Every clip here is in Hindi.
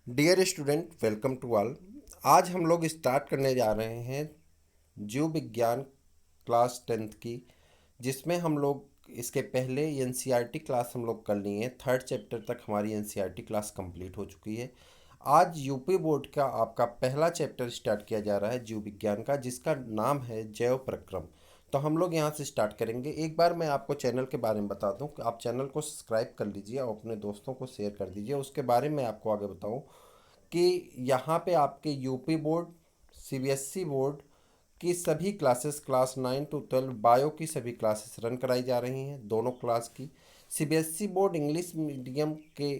Dear student, welcome to all. आज हम लोग स्टार्ट करने जा रहे हैं जीव विज्ञान क्लास 10th की, जिसमें हम लोग इसके पहले एनसीईआरटी क्लास हम लोग कर लिए हैं। थर्ड चैप्टर तक हमारी एनसीईआरटी क्लास कंप्लीट हो चुकी है। आज यूपी बोर्ड का आपका पहला चैप्टर स्टार्ट किया जा रहा है जीव विज्ञान का, जिसका नाम है जैव प्रक्रम। तो हम लोग यहाँ से स्टार्ट करेंगे। एक बार मैं आपको चैनल के बारे में बता दूं कि आप चैनल को सब्सक्राइब कर लीजिए और अपने दोस्तों को शेयर कर दीजिए। उसके बारे में आपको आगे बताऊं कि यहाँ पे आपके यूपी बोर्ड, सीबीएसई बोर्ड की सभी क्लासेस, क्लास 9 to 12 बायो की सभी क्लासेस रन कराई जा रही हैं, दोनों क्लास की। सीबीएसई बोर्ड इंग्लिश मीडियम के,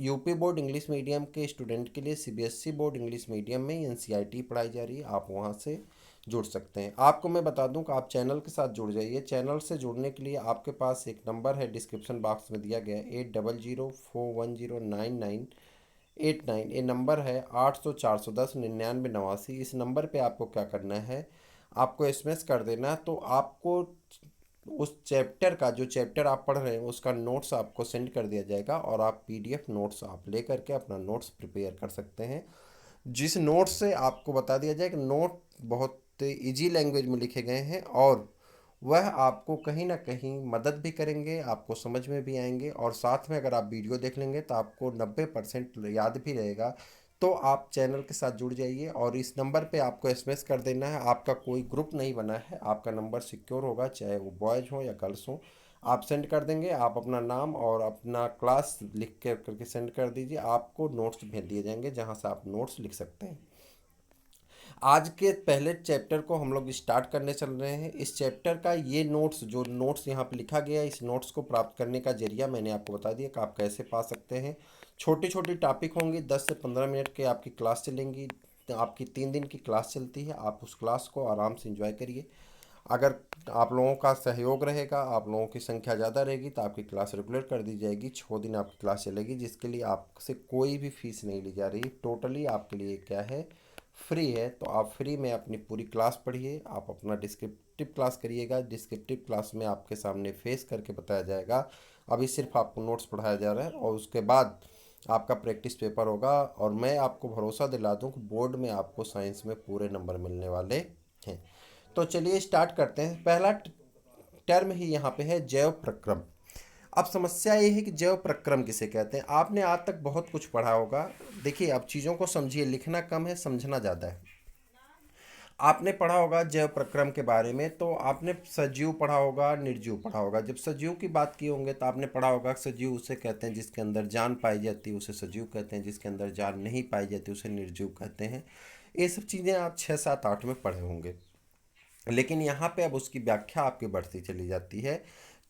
यूपी बोर्ड इंग्लिश मीडियम के स्टूडेंट के लिए सीबीएसई बोर्ड इंग्लिश मीडियम में एनसीईआरटी पढ़ाई जा रही है। आप वहाँ से जुड़ सकते हैं। आपको मैं बता दूं कि आप चैनल के साथ जुड़ जाइए। चैनल से जुड़ने के लिए आपके पास एक नंबर है, डिस्क्रिप्शन बॉक्स में दिया गया है, 8004109989। ये नंबर है 800 410 99 89। इस नंबर पे आपको क्या करना है, आपको एसएमएस कर देना है। तो आपको उस चैप्टर का, जो चैप्टर आप पढ़ रहे हैं उसका नोट्स आपको सेंड कर दिया जाएगा और आप पीडीएफ नोट्स आप ले करके अपना नोट्स प्रिपेयर कर सकते हैं। जिस नोट से आपको बता दिया जाए कि नोट बहुत इजी लैंग्वेज में लिखे गए हैं और वह आपको कहीं ना कहीं मदद भी करेंगे, आपको समझ में भी आएंगे। और साथ में अगर आप वीडियो देख लेंगे तो आपको 90% याद भी रहेगा। तो आप चैनल के साथ जुड़ जाइए और इस नंबर पे आपको एसएमएस कर देना है। आपका कोई ग्रुप नहीं बना है, आपका नंबर सिक्योर होगा, चाहे वो बॉयज़ हो या गर्ल्स हो। आप सेंड कर देंगे, आप अपना नाम और अपना क्लास लिख के करके सेंड कर दीजिए, आपको नोट्स भेज दिए जाएंगे जहाँ से आप नोट्स लिख सकते हैं। आज के पहले चैप्टर को हम लोग स्टार्ट करने चल रहे हैं। इस चैप्टर का ये नोट्स, जो नोट्स यहाँ पे लिखा गया है, इस नोट्स को प्राप्त करने का जरिया मैंने आपको बता दिया कि आप कैसे पा सकते हैं। छोटी छोटी टॉपिक होंगी, 10 से 15 मिनट के आपकी क्लास चलेंगी। आपकी 3 दिन की क्लास चलती है, आप उस क्लास को आराम से इंजॉय करिए। अगर आप लोगों का सहयोग रहेगा, आप लोगों की संख्या ज़्यादा रहेगी, तो आपकी क्लास रेगुलर कर दी जाएगी। 6 दिन आपकी क्लास चलेगी, जिसके लिए आपसे कोई भी फीस नहीं ली जा रही। टोटली आपके लिए क्या है, फ्री है। तो आप फ्री में अपनी पूरी क्लास पढ़िए, आप अपना डिस्क्रिप्टिव क्लास करिएगा। डिस्क्रिप्टिव क्लास में आपके सामने फेस करके बताया जाएगा। अभी सिर्फ आपको नोट्स पढ़ाया जा रहा है और उसके बाद आपका प्रैक्टिस पेपर होगा। और मैं आपको भरोसा दिला दूं कि बोर्ड में आपको साइंस में पूरे नंबर मिलने वाले हैं। तो चलिए स्टार्ट करते हैं। पहला टर्म ही यहाँ पे है जैव प्रक्रम। अब समस्या ये है कि जैव प्रक्रम किसे कहते हैं। आपने आज तक बहुत कुछ पढ़ा होगा। देखिए, अब चीज़ों को समझिए, लिखना कम है, समझना ज़्यादा है। आपने पढ़ा होगा जैव प्रक्रम के बारे में, तो आपने सजीव पढ़ा होगा, निर्जीव पढ़ा होगा। जब सजीव की बात की होंगे तो आपने पढ़ा होगा सजीव उसे कहते हैं जिसके अंदर जान पाई जाती है, उसे सजीव कहते हैं। जिसके अंदर जान नहीं पाई जाती उसे निर्जीव कहते हैं। ये सब चीज़ें आप 6 7 8 में पढ़े होंगे, लेकिन यहाँ पे अब उसकी व्याख्या आपकी बढ़ती चली जाती है।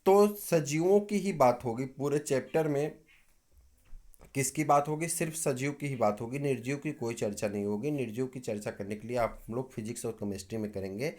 तो सजीवों की ही बात होगी पूरे चैप्टर में। किसकी बात होगी? सिर्फ सजीव की ही बात होगी, निर्जीव की कोई चर्चा नहीं होगी। निर्जीव की चर्चा करने के लिए आप हम लोग फिजिक्स और केमिस्ट्री में करेंगे।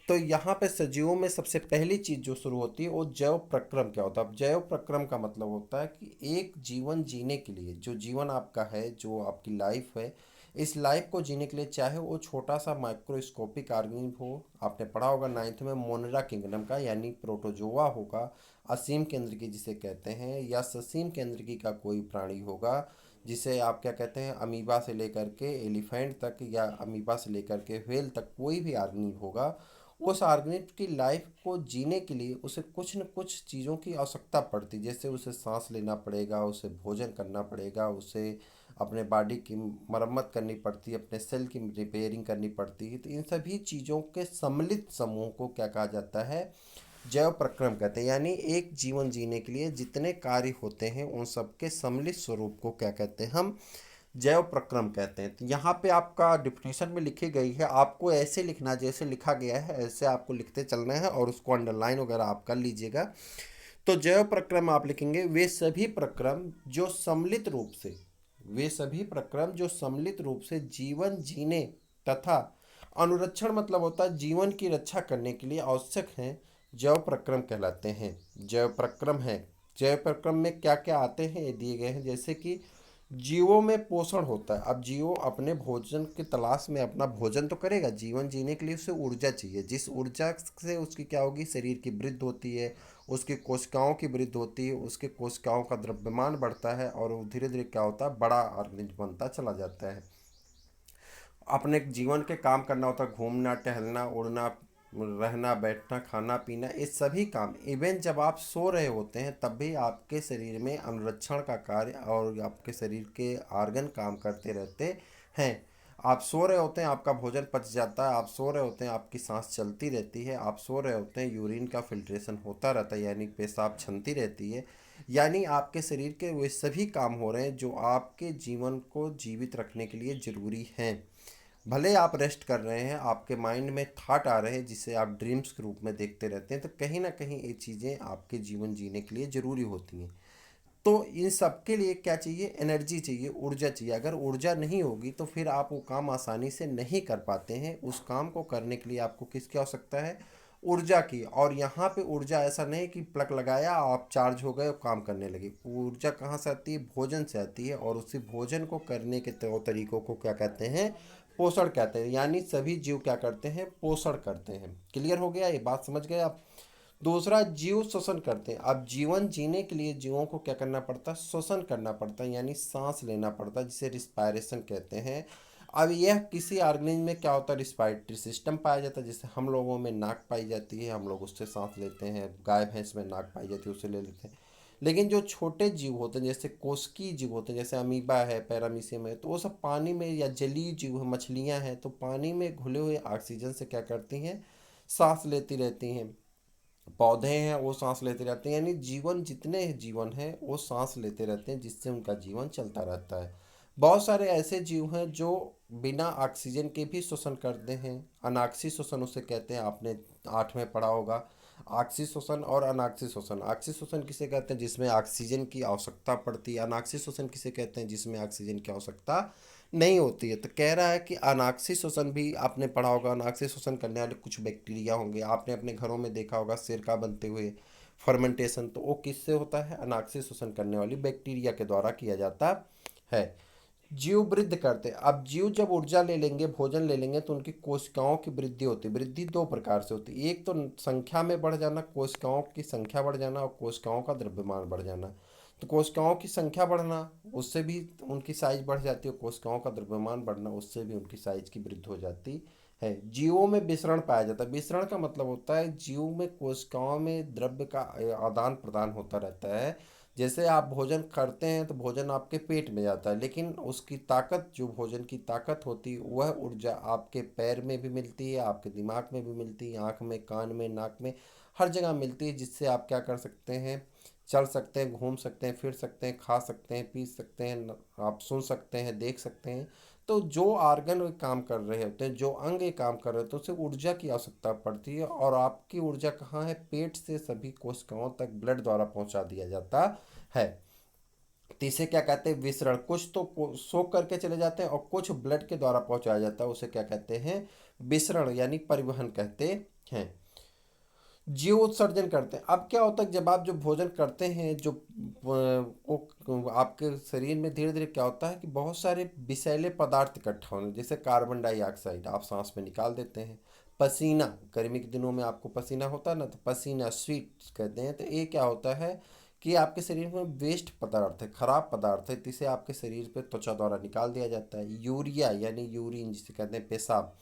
तो यहाँ पे सजीवों में सबसे पहली चीज़ जो शुरू होती है वो जैव प्रक्रम क्या होता है। अब जैव प्रक्रम का मतलब होता है कि एक जीवन जीने के लिए, जो जीवन आपका है, जो आपकी लाइफ है, इस लाइफ को जीने के लिए चाहे वो छोटा सा माइक्रोस्कोपिक ऑर्गेनिज्म हो। आपने पढ़ा होगा 9th में मोनरा किंगडम का, यानी प्रोटोजोआ होगा, असीम केंद्र की जिसे कहते हैं, या ससीम केंद्र की का कोई प्राणी होगा, जिसे आप क्या कहते हैं, अमीबा से लेकर के एलिफेंट तक, या अमीबा से लेकर के व्हेल तक कोई भी ऑर्गेनिज्म होगा। उस ऑर्गेनिज्म की लाइफ को जीने के लिए उसे कुछ न कुछ चीज़ों की आवश्यकता पड़ती, जैसे उसे सांस लेना पड़ेगा, उसे भोजन करना पड़ेगा, उसे अपने बॉडी की मरम्मत करनी पड़ती है, अपने सेल की रिपेयरिंग करनी पड़ती है। तो इन सभी चीज़ों के सम्मिलित समूह को क्या कहा जाता है, जैव प्रक्रम कहते हैं। यानी एक जीवन जीने के लिए जितने कार्य होते हैं उन सब के सम्मिलित स्वरूप को क्या कहते हैं, हम जैव प्रक्रम कहते हैं। तो यहाँ पे आपका डिफिनेशन में लिखी गई है, आपको ऐसे लिखना जैसे लिखा गया है, ऐसे आपको लिखते चलना है और उसको अंडरलाइन वगैरह आप कर लीजिएगा। तो जैव प्रक्रम आप लिखेंगे वे सभी प्रक्रम जो सम्मिलित रूप से, वे सभी प्रक्रम जो सम्मिलित रूप से जीवन जीने तथा अनुरक्षण, मतलब होता है जीवन की रक्षा करने के लिए आवश्यक हैं, जैव प्रक्रम कहलाते हैं। जैव प्रक्रम है। जैव प्रक्रम में क्या क्या आते हैं ये दिए गए हैं, जैसे कि जीवों में पोषण होता है। अब जीवो अपने भोजन की तलाश में अपना भोजन तो करेगा, जीवन जीने के लिए उसे ऊर्जा चाहिए। जिस ऊर्जा से उसकी क्या होगी, शरीर की वृद्धि होती है, उसकी कोशिकाओं की वृद्धि होती है, उसके कोशिकाओं का द्रव्यमान बढ़ता है और वो धीरे धीरे क्या होता है, बड़ा ऑर्गेनिज्म बनता चला जाता है। अपने जीवन के काम करना होता है, घूमना टहलना उड़ना रहना बैठना खाना पीना, ये सभी काम इवन जब आप सो रहे होते हैं तब भी आपके शरीर में अनुरक्षण का कार्य और आपके शरीर के आर्गन काम करते रहते हैं। आप सो रहे होते हैं, आपका भोजन पच जाता है, आप सो रहे होते हैं, आपकी सांस चलती रहती है, आप सो रहे होते हैं, यूरिन का फिल्ट्रेशन होता रहता है यानी पेशाब छनती रहती है। यानी आपके शरीर के वे सभी काम हो रहे हैं जो आपके जीवन को जीवित रखने के लिए ज़रूरी हैं। भले आप रेस्ट कर रहे हैं, आपके माइंड में थाट आ रहे हैं जिसे आप ड्रीम्स के रूप में देखते रहते हैं, तो कहीं ना कहीं ये चीज़ें आपके जीवन जीने के लिए ज़रूरी होती हैं। तो इन सब के लिए क्या चाहिए, एनर्जी चाहिए, ऊर्जा चाहिए। अगर ऊर्जा नहीं होगी तो फिर आप वो काम आसानी से नहीं कर पाते हैं। उस काम को करने के लिए आपको किसकी आवश्यकता है, ऊर्जा की। और यहाँ पे ऊर्जा ऐसा नहीं कि प्लग लगाया आप चार्ज हो गए और काम करने लगे। ऊर्जा कहाँ से आती है, भोजन से आती है। और उसी भोजन को करने के तरीकों को क्या कहते हैं, पोषण कहते हैं। यानी सभी जीव क्या करते हैं, पोषण करते हैं। क्लियर हो गया, ये बात समझ गए आप। दूसरा, जीव श्वसन करते हैं। अब जीवन जीने के लिए जीवों को क्या करना पड़ता है, श्वसन करना पड़ता है यानी सांस लेना पड़ता है, जिसे रिस्पायरेशन कहते हैं। अब यह किसी ऑर्गेनिज्म में क्या होता है, रिस्पायरेटरी सिस्टम पाया जाता है। जैसे हम लोगों में नाक पाई जाती है, हम लोग उससे सांस लेते हैं, गाय भैंस में नाक पाई जाती है, उससे ले लेते हैं। लेकिन जो छोटे जीव होते हैं, जैसे कोशिकीय जीव होते हैं, जैसे अमीबा है, पैरामीशियम है, तो वो सब पानी में, या जलीय जीव है, मछलियां हैं, तो पानी में घुले हुए ऑक्सीजन से क्या करती हैं, सांस लेती रहती हैं। पौधे हैं वो सांस लेते रहते हैं। यानी जीवन, जितने जीवन हैं वो सांस लेते रहते हैं, जिससे उनका जीवन चलता रहता है। बहुत सारे ऐसे जीव हैं जो बिना ऑक्सीजन के भी श्वसन करते हैं। अनाक्षी श्वसन उसे कहते हैं, आपने 8 में पढ़ा होगा। ऑक्सी श्वसन और अनाक्षी श्वसन। ऑक्सी श्वसन किसे कहते हैं, जिसमें ऑक्सीजन की आवश्यकता पड़ती है। अनाक्षी श्वसन किसे कहते हैं, जिसमें ऑक्सीजन की आवश्यकता नहीं होती है। तो कह रहा है कि अनाक्षी श्वसन भी आपने पढ़ा होगा। अनाक्षी श्वसन करने वाले कुछ बैक्टीरिया होंगे, आपने अपने घरों में देखा होगा सिरका बनते हुए, फर्मेंटेशन, तो वो किससे होता है, अनाक्षी श्वसन करने वाली बैक्टीरिया के द्वारा किया जाता है। जीव वृद्धि करते हैं। अब जीव जब ऊर्जा ले लेंगे, भोजन ले लेंगे, तो उनकी कोशिकाओं की वृद्धि होती है। वृद्धि दो प्रकार से होती है, एक तो संख्या में बढ़ जाना, कोशिकाओं की संख्या बढ़ जाना, और कोशिकाओं का द्रव्यमान बढ़ जाना। तो कोशिकाओं की संख्या बढ़ना, उससे भी उनकी साइज बढ़ जाती है। कोशिकाओं का द्रव्यमान बढ़ना, उससे भी उनकी साइज की वृद्धि हो जाती है। जीवों में विसरण पाया जाता है। विसरण का मतलब होता है जीव में कोशिकाओं में द्रव्य का आदान प्रदान होता रहता है। जैसे आप भोजन करते हैं तो भोजन आपके पेट में जाता है, लेकिन उसकी ताकत, जो भोजन की ताकत होती है, वह ऊर्जा आपके पैर में भी मिलती है, आपके दिमाग में भी मिलती है, आँख में, कान में, नाक में, हर जगह मिलती है। जिससे आप क्या कर सकते हैं, चल सकते हैं, घूम सकते हैं, फिर सकते हैं, खा सकते हैं, पी सकते हैं, आप सुन सकते हैं, देख सकते हैं। तो जो ऑर्गन काम कर रहे होते हैं, जो अंग ये काम कर रहे होते हैं, उसे ऊर्जा की आवश्यकता पड़ती है। और आपकी ऊर्जा कहाँ है, पेट से सभी कोशिकाओं तक ब्लड द्वारा पहुंचा दिया जाता है। तो इसे क्या कहते हैं, विसरण। कुछ तो सोख करके चले जाते हैं और कुछ ब्लड के द्वारा पहुंचाया जाता है, उसे क्या कहते हैं, विसरण यानी परिवहन कहते हैं। जीव उत्सर्जन करते हैं। अब क्या होता है, जब आप जो भोजन करते हैं, जो वो आपके शरीर में धीरे धीरे क्या होता है कि बहुत सारे विषैले पदार्थ इकट्ठा होने, जैसे कार्बन डाइऑक्साइड आप सांस में निकाल देते हैं। पसीना, गर्मी के दिनों में आपको पसीना होता है ना, तो पसीना स्वीट कहते हैं। तो ये क्या होता है कि आपके शरीर में वेस्ट पदार्थ है, खराब पदार्थ है, तो इसे आपके शरीर पे त्वचा द्वारा निकाल दिया जाता है। यूरिया यानी यूरिन जिसे कहते हैं, पेशाब।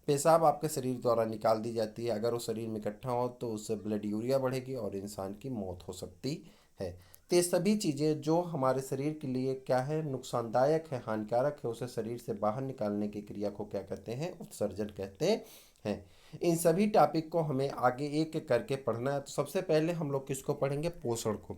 पेशाब आपके शरीर द्वारा निकाल दी जाती है। अगर वो शरीर में इकट्ठा हो तो उससे ब्लड यूरिया बढ़ेगी और इंसान की मौत हो सकती है। तो ये सभी चीज़ें जो हमारे शरीर के लिए क्या है, नुकसानदायक है, हानिकारक है, उसे शरीर से बाहर निकालने की क्रिया को क्या कहते हैं, उत्सर्जन कहते हैं। इन सभी टॉपिक को हमें आगे एक एक करके पढ़ना है। तो सबसे पहले हम लोग किसको पढ़ेंगे, पोषण को।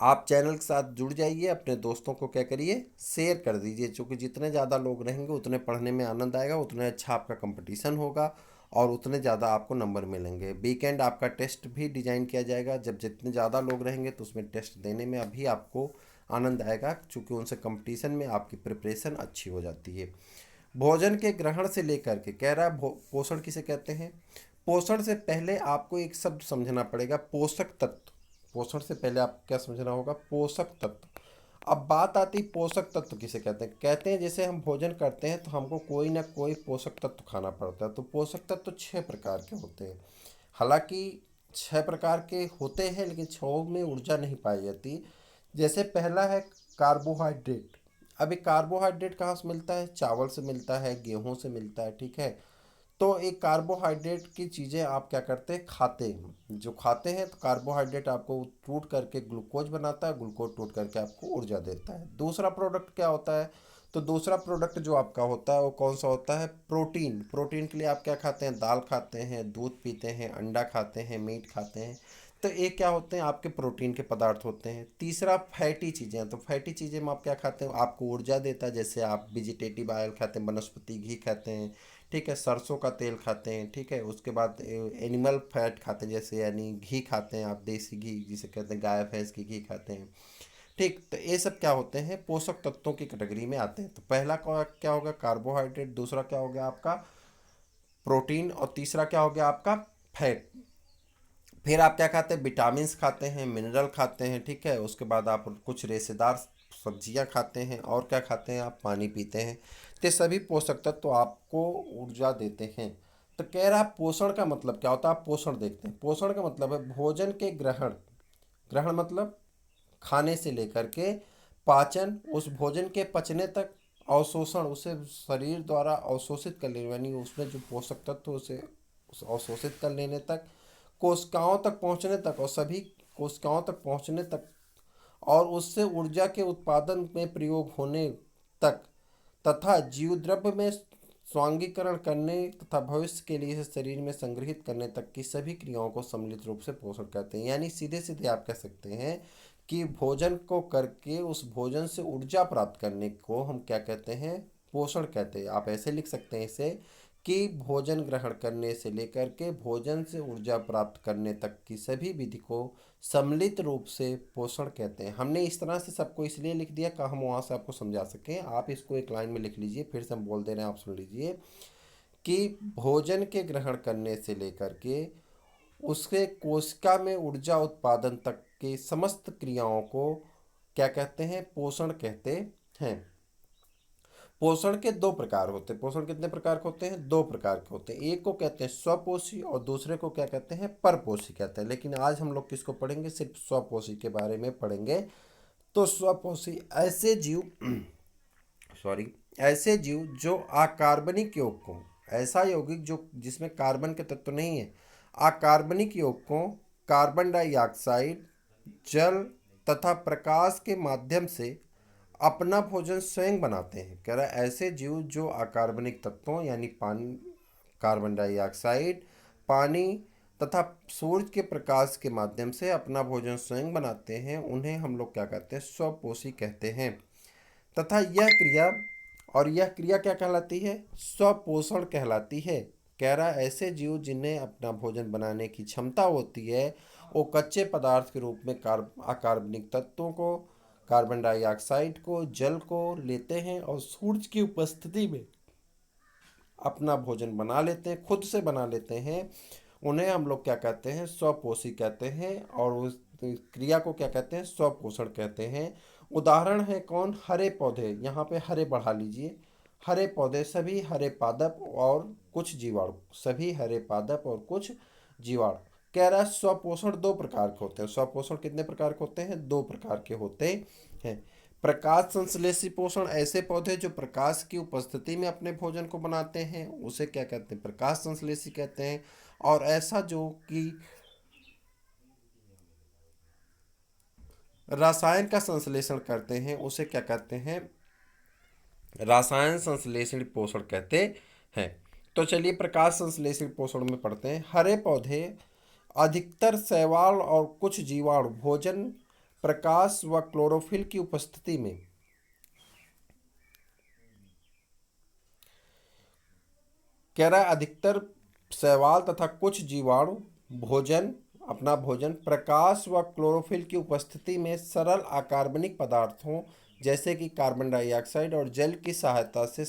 आप चैनल के साथ जुड़ जाइए, अपने दोस्तों को क्या करिए, शेयर कर दीजिए, क्योंकि जितने ज़्यादा लोग रहेंगे उतने पढ़ने में आनंद आएगा, उतने अच्छा आपका कंपटीशन होगा और उतने ज़्यादा आपको नंबर मिलेंगे। वीकेंड आपका टेस्ट भी डिजाइन किया जाएगा। जब जितने ज़्यादा लोग रहेंगे तो उसमें टेस्ट देने में अभी आपको आनंद आएगा, क्योंकि उनसे कंपटीशन में आपकी प्रिपरेशन अच्छी हो जाती है। भोजन के ग्रहण से लेकर के कह रहा है, पोषण किसे कहते हैं। पोषण से पहले आपको एक शब्द समझना पड़ेगा, पोषक तत्व। पोषण से पहले आपको क्या समझना होगा, पोषक तत्व। अब बात आती है पोषक तत्व किसे कहते हैं। कहते हैं जैसे हम भोजन करते हैं तो हमको कोई ना कोई पोषक तत्व खाना पड़ता है। तो पोषक तत्व 6 प्रकार के होते हैं। हालांकि छह प्रकार के होते हैं, लेकिन छह में ऊर्जा नहीं पाई जाती। जैसे पहला है कार्बोहाइड्रेट। अभी कार्बोहाइड्रेट कहाँ से मिलता है? चावल से मिलता है, गेहूं से मिलता है, ठीक है। तो एक कार्बोहाइड्रेट की चीज़ें आप क्या करते हैं? खाते हैं। जो खाते हैं तो कार्बोहाइड्रेट आपको टूट करके ग्लूकोज बनाता है, ग्लूकोज टूट करके आपको ऊर्जा देता है। दूसरा प्रोडक्ट क्या होता है? तो दूसरा प्रोडक्ट जो आपका होता है वो कौन सा होता है? प्रोटीन। प्रोटीन के लिए आप क्या खाते हैं? दाल खाते हैं, दूध पीते हैं, अंडा खाते हैं, मीट खाते हैं। तो ये क्या होते हैं? आपके प्रोटीन के पदार्थ होते हैं। तीसरा फैटी चीज़ें। तो फैटी चीज़ें में आप क्या खाते हैं? आपको ऊर्जा देता है। जैसे आप वेजिटेटिव ऑयल खाते हैं, वनस्पति घी खाते हैं, ठीक है, सरसों का तेल खाते हैं, ठीक है। उसके बाद एनिमल फैट खाते हैं, जैसे यानी घी खाते हैं आप, देसी घी जिसे कहते हैं, गाय भैंस की घी खाते हैं, ठीक। तो ये सब क्या होते हैं? पोषक तत्वों की कैटेगरी में आते हैं। तो पहला क्या होगा? कार्बोहाइड्रेट। दूसरा क्या हो गया आपका? प्रोटीन। और तीसरा क्या हो गया आपका? फैट। फिर आप क्या खाते हैं? विटामिन खाते हैं, मिनरल खाते हैं, ठीक है। उसके बाद आप कुछ रेशेदार सब्जियां खाते हैं, और क्या खाते हैं? आप पानी पीते हैं। तो ये सभी पोषक तत्व तो आपको ऊर्जा देते हैं। तो कह रहा है पोषण का मतलब क्या होता है? आप पोषण देखते हैं। पोषण का मतलब है भोजन के ग्रहण। ग्रहण मतलब खाने से लेकर के पाचन, उस भोजन के पचने तक, अवशोषण, उसे शरीर द्वारा अवशोषित कर लेने, यानी उसमें जो पोषक तत्व उसे अवशोषित कर लेने तक, कोशिकाओं तक पहुंचने तक, और सभी कोशिकाओं तक पहुंचने तक, और उससे ऊर्जा के उत्पादन में प्रयोग होने तक, तथा जीवद्रव्य में स्वांगीकरण करने तथा भविष्य के लिए इसे शरीर में संग्रहित करने तक की सभी क्रियाओं को सम्मिलित रूप से पोषण कहते हैं। यानी सीधे सीधे आप कह सकते हैं कि भोजन को करके उस भोजन से ऊर्जा प्राप्त करने को हम क्या कहते हैं? पोषण कहते हैं। आप ऐसे लिख सकते हैं इसे कि भोजन ग्रहण करने से लेकर के भोजन से ऊर्जा प्राप्त करने तक की सभी विधि को सम्मिलित रूप से पोषण कहते हैं। हमने इस तरह से सबको इसलिए लिख दिया कि हम वहाँ से आपको समझा सकें। आप इसको एक लाइन में लिख लीजिए, फिर से हम बोल दे रहे हैं, आप सुन लीजिए कि भोजन के ग्रहण करने से लेकर के उसके कोशिका में ऊर्जा उत्पादन तक के समस्त क्रियाओं को क्या कहते हैं? पोषण कहते हैं। पोषण के दो प्रकार होते हैं। पोषण कितने प्रकार के होते हैं? दो प्रकार के होते हैं। एक को कहते हैं स्वपोषी और दूसरे को क्या कहते हैं? परपोषी कहते हैं। लेकिन आज हम लोग किसको पढ़ेंगे? सिर्फ स्वपोषी के बारे में पढ़ेंगे। तो स्वपोषी ऐसे जीव सॉरी ऐसे जीव जो अकार्बनिक यौग को, ऐसा यौगिक जो जिसमें कार्बन के तत्व नहीं है, अकार्बनिक यौग को कार्बन डाइऑक्साइड, जल तथा प्रकाश के माध्यम से अपना भोजन स्वयं बनाते हैं। कह रहा है ऐसे जीव जो अकार्बनिक तत्वों यानी पानी, कार्बन डाइऑक्साइड, पानी तथा सूरज के प्रकाश के माध्यम से अपना भोजन स्वयं बनाते हैं, उन्हें हम लोग क्या कहते हैं? स्वपोषी कहते हैं। तथा यह क्रिया क्या कहलाती है? स्वपोषण कहलाती है। कह रहा है ऐसे जीव जिन्हें अपना भोजन बनाने की क्षमता होती है, वो कच्चे पदार्थ के रूप में अकार्बनिक तत्वों को, कार्बन डाइऑक्साइड को, जल को लेते हैं और सूरज की उपस्थिति में अपना भोजन बना लेते हैं, खुद से बना लेते हैं। उन्हें हम लोग क्या कहते हैं? स्वपोषी कहते हैं। और उस क्रिया को क्या कहते हैं? स्वपोषण कहते हैं। उदाहरण है कौन? हरे पौधे। यहाँ पे हरे बढ़ा लीजिए। हरे पौधे, सभी हरे पादप और कुछ जीवाणु, सभी हरे पादप और कुछ जीवाणु। कह रहा है स्वपोषण दो प्रकार के होते हैं। स्वपोषण कितने प्रकार के होते हैं? दो प्रकार के होते हैं। प्रकाश संश्लेषी पोषण, ऐसे पौधे जो प्रकाश की उपस्थिति में अपने भोजन को बनाते हैं उसे क्या कहते हैं? प्रकाश संश्लेषी कहते हैं। और ऐसा जो कि रसायन का संश्लेषण करते हैं उसे क्या कहते हैं? रसायन संश्लेषण पोषण कहते हैं। तो चलिए प्रकाश संश्लेषण पोषण में पढ़ते हैं। हरे पौधे अधिकतर शैवाल और कुछ जीवाणु भोजन, प्रकाश व क्लोरोफिल की उपस्थिति में, कह रहा है अधिकतर शैवाल तथा कुछ जीवाणु भोजन, अपना भोजन प्रकाश व क्लोरोफिल की उपस्थिति में सरल अकार्बनिक पदार्थों जैसे कि कार्बन डाइऑक्साइड और जल की सहायता से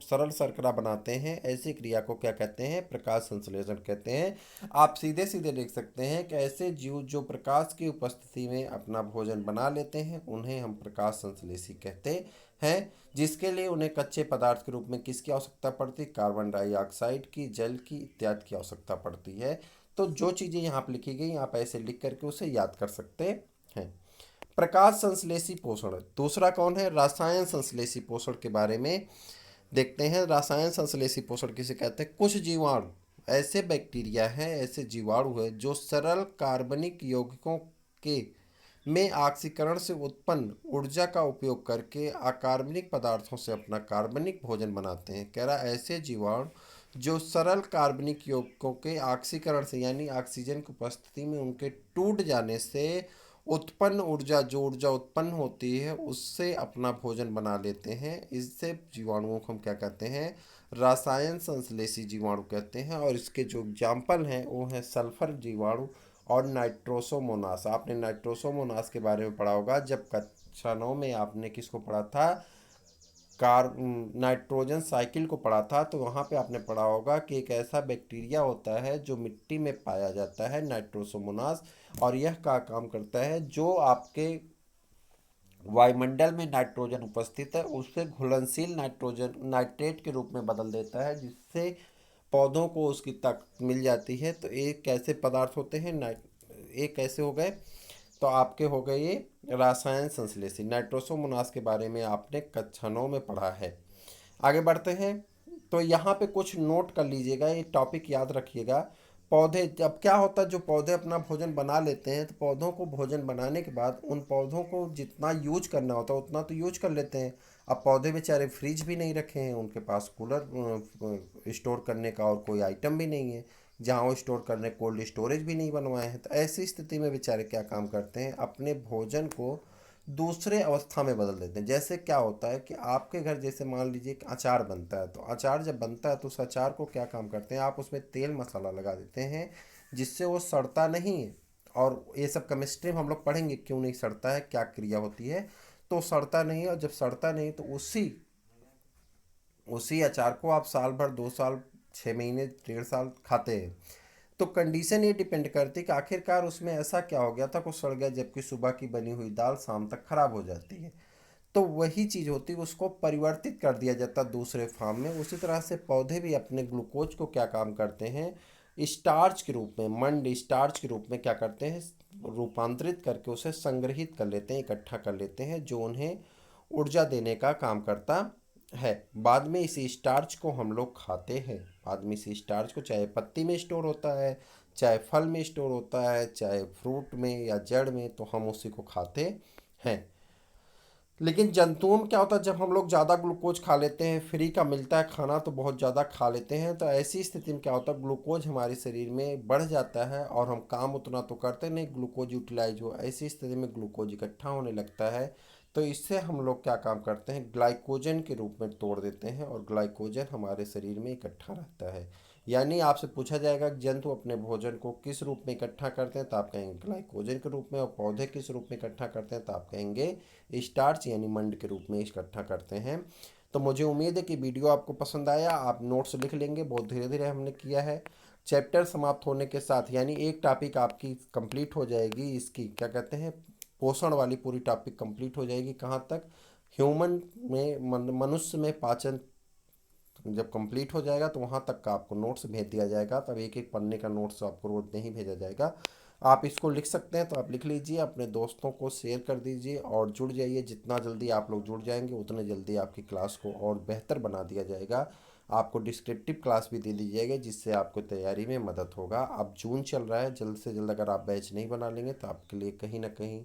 सरल शर्करा बनाते हैं। ऐसी क्रिया को क्या कहते हैं? प्रकाश संश्लेषण कहते हैं। आप सीधे सीधे देख सकते हैं कि ऐसे जीव जो प्रकाश की उपस्थिति में अपना भोजन बना लेते हैं उन्हें हम प्रकाश संश्लेषी कहते हैं। जिसके लिए उन्हें कच्चे पदार्थ के रूप में किसकी आवश्यकता पड़ती? कार्बन डाइऑक्साइड की, जल की, इत्यादि की आवश्यकता पड़ती है। तो जो चीज़ें यहाँ पर लिखी गई आप ऐसे लिख करके उसे याद कर सकते हैं। प्रकाश संश्लेषी पोषण, दूसरा कौन है, रसायन संश्लेषी पोषण के बारे में देखते हैं। रसायन संश्लेषी पोषण किसे कहते हैं? कुछ जीवाणु ऐसे बैक्टीरिया हैं, ऐसे जीवाणु हैं जो सरल कार्बनिक यौगिकों के में ऑक्सीकरण से उत्पन्न ऊर्जा का उपयोग करके अकार्बनिक पदार्थों से अपना कार्बनिक भोजन बनाते हैं। कह रहा ऐसे जीवाणु जो सरल कार्बनिक यौगिकों के ऑक्सीकरण से यानी ऑक्सीजन की उपस्थिति में उनके टूट जाने से उत्पन्न ऊर्जा, जो ऊर्जा उत्पन्न होती है उससे अपना भोजन बना लेते हैं, इससे जीवाणुओं को हम क्या कहते हैं? रसायन संश्लेषी जीवाणु कहते हैं। और इसके जो एग्जाम्पल हैं वो हैं सल्फर जीवाणु और नाइट्रोसोमोनास। आपने नाइट्रोसोमोनास के बारे में पढ़ा होगा जब कक्षा 9 में आपने किसको पढ़ा था? नाइट्रोजन साइकिल को पढ़ा था। तो वहाँ पे आपने पढ़ा होगा कि एक ऐसा बैक्टीरिया होता है जो मिट्टी में पाया जाता है, नाइट्रोसोमोनास, और यह क्या काम करता है? जो आपके वायुमंडल में नाइट्रोजन उपस्थित है उसे घुलनशील नाइट्रोजन नाइट्रेट के रूप में बदल देता है, जिससे पौधों को उसकी ताकत मिल जाती है। तो एक कैसे पदार्थ होते हैं? एक कैसे हो गए? तो आपके हो गए ये रसायन संश्लेषी। नाइट्रोसोमोनास के बारे में आपने कक्षा 9 में पढ़ा है। आगे बढ़ते हैं। तो यहाँ पे कुछ नोट कर लीजिएगा, ये टॉपिक याद रखिएगा। पौधे जब क्या होता है, जो पौधे अपना भोजन बना लेते हैं तो पौधों को भोजन बनाने के बाद उन पौधों को जितना यूज करना होता है उतना तो यूज कर लेते हैं। अब पौधे बेचारे फ्रिज भी नहीं रखे हैं, उनके पास कूलर स्टोर करने का और कोई आइटम भी नहीं है जहाँ वो स्टोर करने, कोल्ड स्टोरेज भी नहीं बनवाए हैं। तो ऐसी स्थिति में बेचारे क्या काम करते हैं? अपने भोजन को दूसरे अवस्था में बदल देते हैं। जैसे क्या होता है कि आपके घर जैसे मान लीजिए कि अचार बनता है, तो अचार जब बनता है तो उस अचार को क्या काम करते हैं? आप उसमें तेल मसाला लगा देते हैं जिससे वो सड़ता नहीं है। और ये सब केमिस्ट्री में हम लोग पढ़ेंगे क्यों नहीं सड़ता है, क्या क्रिया होती है। तो सड़ता नहीं है, और जब सड़ता नहीं तो उसी उसी अचार को आप साल भर, 2 साल, 6 महीने, 1.5 साल खाते हैं। तो कंडीशन ये डिपेंड करती है कि आखिरकार उसमें ऐसा क्या हो गया था कुछ सड़ गया, जबकि सुबह की बनी हुई दाल शाम तक खराब हो जाती है। तो वही चीज़ होती है, उसको परिवर्तित कर दिया जाता है दूसरे फॉर्म में। उसी तरह से पौधे भी अपने ग्लूकोज को क्या काम करते हैं? स्टार्च के रूप में, मंड स्टार्च के रूप में क्या करते हैं? रूपांतरित करके उसे संग्रहित कर लेते हैं, इकट्ठा कर लेते हैं, जो उन्हें ऊर्जा देने का काम करता है। बाद में इसी स्टार्च को हम लोग खाते हैं। बाद में इसी स्टार्च को चाहे पत्ती में स्टोर होता है, चाहे फल में स्टोर होता है, चाहे फ्रूट में या जड़ में, तो हम उसी को खाते हैं। लेकिन जंतुओं में क्या होता है, जब हम लोग ज़्यादा ग्लूकोज खा लेते हैं, फ्री का मिलता है खाना तो बहुत ज़्यादा खा लेते हैं, तो ऐसी स्थिति में क्या होता है, ग्लूकोज हमारे शरीर में बढ़ जाता है और हम काम उतना तो करते नहीं, ग्लूकोज यूटिलाइज हो। ऐसी स्थिति में ग्लूकोज इकट्ठा होने लगता है। तो इससे हम लोग क्या काम करते हैं? ग्लाइकोजन के रूप में तोड़ देते हैं, और ग्लाइकोजन हमारे शरीर में इकट्ठा रहता है। यानी आपसे पूछा जाएगा कि जंतु अपने भोजन को किस रूप में इकट्ठा करते हैं, तो आप कहेंगे ग्लाइकोजन के रूप में। और पौधे किस रूप में इकट्ठा करते हैं, तो आप कहेंगे स्टार्च यानी मंड के रूप में इकट्ठा करते हैं। तो मुझे उम्मीद है कि वीडियो आपको पसंद आया, आप नोट्स लिख लेंगे। बहुत धीरे धीरे हमने किया है। चैप्टर समाप्त होने के साथ यानी एक टॉपिक आपकी कंप्लीट हो जाएगी, इसकी क्या कहते हैं, पोषण वाली पूरी टॉपिक कंप्लीट हो जाएगी। कहाँ तक? ह्यूमन में, मनुष्य में पाचन जब कंप्लीट हो जाएगा तो वहाँ तक का आपको नोट्स भेज दिया जाएगा। तब एक एक पन्ने का नोट्स आपको रोज नहीं भेजा जाएगा। आप इसको लिख सकते हैं तो आप लिख लीजिए, अपने दोस्तों को शेयर कर दीजिए और जुड़ जाइए। जितना जल्दी आप लोग जुड़ जाएंगे उतने जल्दी आपकी क्लास को और बेहतर बना दिया जाएगा। आपको डिस्क्रिप्टिव क्लास भी दे दी जाएगी जिससे आपको तैयारी में मदद होगा। अब जून चल रहा है, जल्द से जल्द अगर आप बैच नहीं बना लेंगे तो आपके लिए कहीं ना कहीं,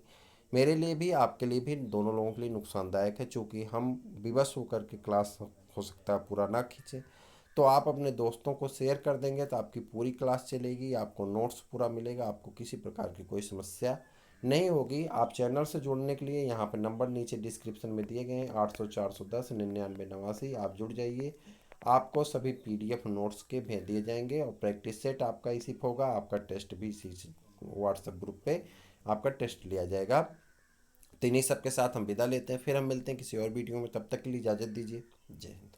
मेरे लिए भी आपके लिए भी, दोनों लोगों के लिए नुकसानदायक है, क्योंकि हम विवश होकर के क्लास हो सकता है पूरा ना खींचे। तो आप अपने दोस्तों को शेयर कर देंगे तो आपकी पूरी क्लास चलेगी, आपको नोट्स पूरा मिलेगा, आपको किसी प्रकार की कोई समस्या नहीं होगी। आप चैनल से जुड़ने के लिए यहाँ पर नंबर नीचे डिस्क्रिप्शन में दिए गए हैं, 800 410 99 89। आप जुड़ जाइए, आपको सभी PDF नोट्स के भेज दिए जाएंगे और प्रैक्टिस सेट आपका इसी होगा। आपका टेस्ट भी इसी व्हाट्सएप ग्रुप पे आपका टेस्ट लिया जाएगा। तो इन्हीं सब के साथ हम विदा लेते हैं, फिर हम मिलते हैं किसी और वीडियो में। तब तक के लिए इजाज़त दीजिए। जय हिंद।